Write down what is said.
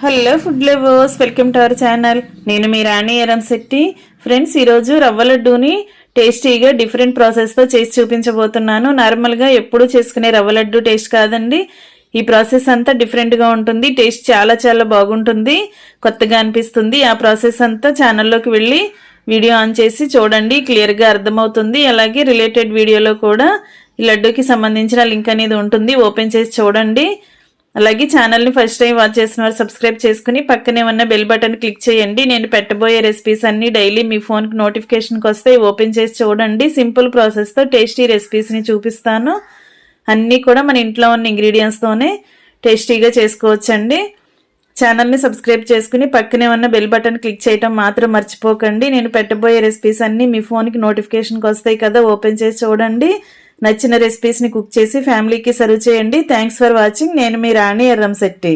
Hello food lovers, welcome to our channel. నేను మీ రాణి Eramsetti. Friends, ఈరోజు రవ్వ లడ్డూని టేస్టీగా డిఫరెంట్ ప్రాసెస్తో చేసి చూపించబోతున్నాను. నార్మల్గా ఎప్పుడు చేసుకునే రవ్వ లడ్డు టేస్ట్ కాదండి. ఈ ప్రాసెస్ అంతా డిఫరెంట్గా ఉంటుంది. టేస్ట్ చాలా చాలా బాగుంటుంది, కొత్తగా అనిపిస్తుంది. ఆ ప్రాసెస్ అంతా ఛానల్లోకి వెళ్ళి వీడియో ఆన్ చేసి చూడండి, క్లియర్గా అర్థమవుతుంది. అలాగే రిలేటెడ్ వీడియోలో కూడా ఈ లడ్డూకి సంబంధించిన లింక్ అనేది ఉంటుంది, ఓపెన్ చేసి చూడండి. అలాగే ఛానల్ని ఫస్ట్ టైం వాచ్ చేసిన వారు సబ్స్క్రైబ్ చేసుకుని పక్కనే ఉన్న బెల్ బటన్ క్లిక్ చేయండి. నేను పెట్టబోయే రెసిపీస్ అన్ని డైలీ మీ ఫోన్కి నోటిఫికేషన్కి వస్తాయి, ఓపెన్ చేసి చూడండి. సింపుల్ ప్రాసెస్తో టేస్టీ రెసిపీస్ని చూపిస్తాను. అన్నీ కూడా మన ఇంట్లో ఉన్న ఇంగ్రీడియంట్స్తోనే టేస్టీగా చేసుకోవచ్చండి. ఛానల్ని సబ్స్క్రైబ్ చేసుకుని పక్కనే ఉన్న బెల్ బటన్ క్లిక్ చేయడం మాత్రం మర్చిపోకండి. నేను పెట్టబోయే రెసిపీస్ అన్నీ మీ ఫోన్కి నోటిఫికేషన్కి వస్తాయి కదా, ఓపెన్ చేసి చూడండి. నచ్చిన రెసిపీస్ని కుక్ చేసి ఫ్యామిలీకి సర్వ్ చేయండి. Thanks for watching. నేను మీ రాణి ఎర్రంశెట్టి.